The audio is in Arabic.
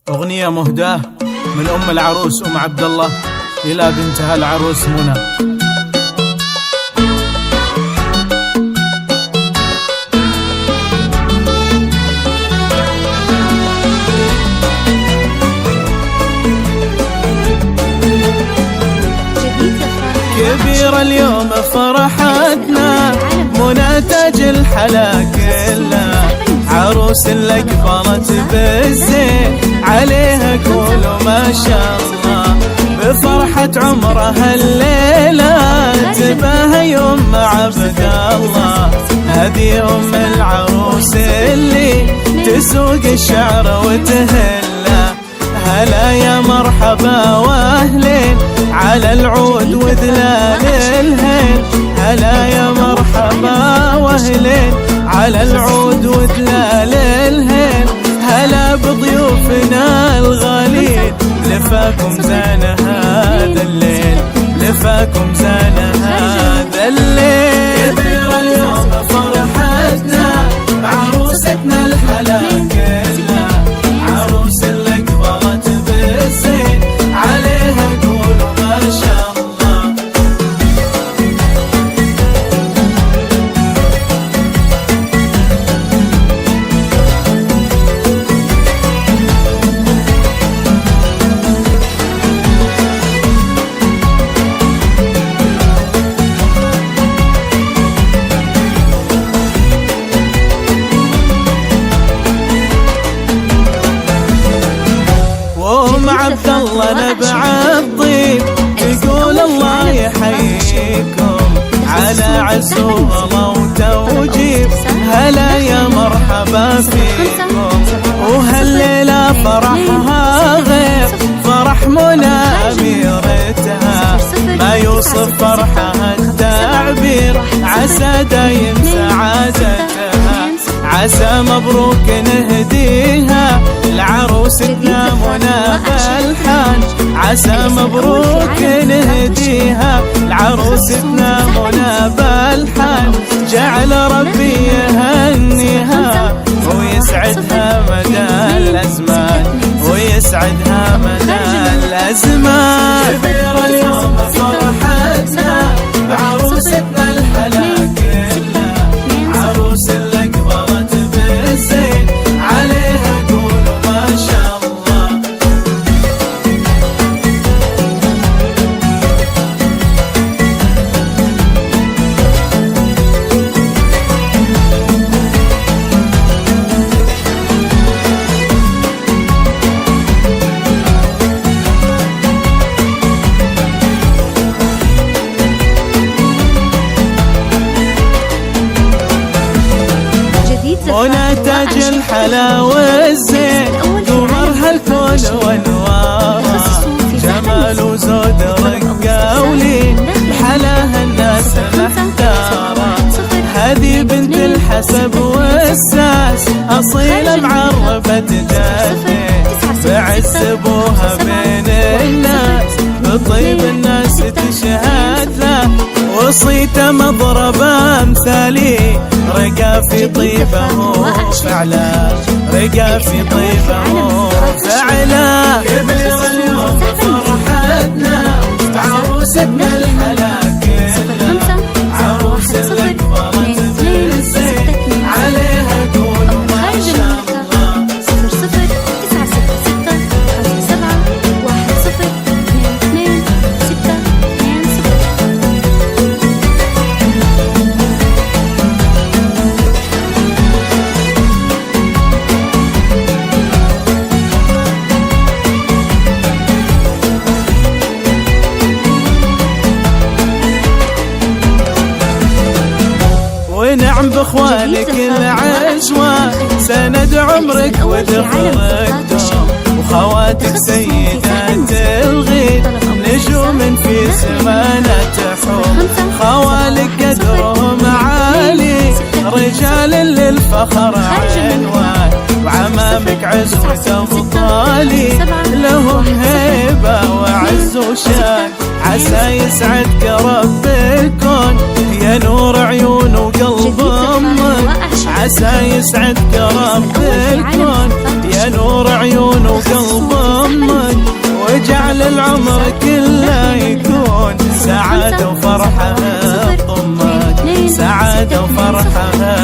أغنية مهداة من أم العروس أم عبد الله إلى بنتها العروس منى. كبيرة اليوم فرحتنا منى تاج الحلا كلها، عروس اللي قبلت بالزين عليها قولوا ما شاء الله. بفرحة عمرها الليلة تباهى يوم عبد الله، هذه أم العروس اللي تسوق الشعر وتهله. هلا يا مرحبا واهلين على العود وذلال الهيل، هلا يا مرحبا واهلين على العود وذلال الهيل. هلا بضيوفنا الغالين لفاكم زان هذا الليل، لفاكم زان هذا الليل. كبير اليوم فرحتنا بعروستنا الحلا كلها، عروس اللي قبلت بالزين عليها قولوا ما شاء الله. وأم عبد الله نبع الطيب يقول الله يحييكم على عسولة وتوجيب. هلا يا مرحبا فيكم، وهالليلة فرحها غير فرح منى أميرتها، ما يوصف فرحها التعبير، عسى دايم سعادتها. عسى مبروك نهديها لعروستنا منى بالحان، عسى مبروك نهديها لعروستنا منى بالحان. جعل ربي يهنيها ويسعدها مدى الأزمان، ويسعدها مدى الأزمان. كبير اليوم فرحتنا بعروستنا الحلا كلها، عروس اللي قبلت بالزين عليها قولوا ما شاء الله. منى تاج الحلا والزين قمرها الكون وانواره، جمال وزود رقة ولين حلاها الناس محتاره. هذه بنت الحسب والساس أصيلة معرفة جدي، بعز ابوها بين الناس بطيب الناس تشهد له. وصيته مضربة مثالي رقى في طيبه فعلا، رقى في طيبه فعلا. كبير اليوم فرحتنا عروستنا الحلا كلها، عروس اللي قبلت بالزين عليها قولوا ما شاء الله. 00 ونعم باخوانك العجوة سند عمرك ودخلتهم، وخواتك سيدات الغيد نجوم في سمانة تحوم. خوالك قدرهم عالي رجال للفخر عنوان، وعمامك عزوة أبطالي لهم هيبة وعز وشان. عسى يسعدك رب الكون يا نور عيون وقلب أمك، عسى يسعدك رب الكون يا نور عيون وقلب وفرحها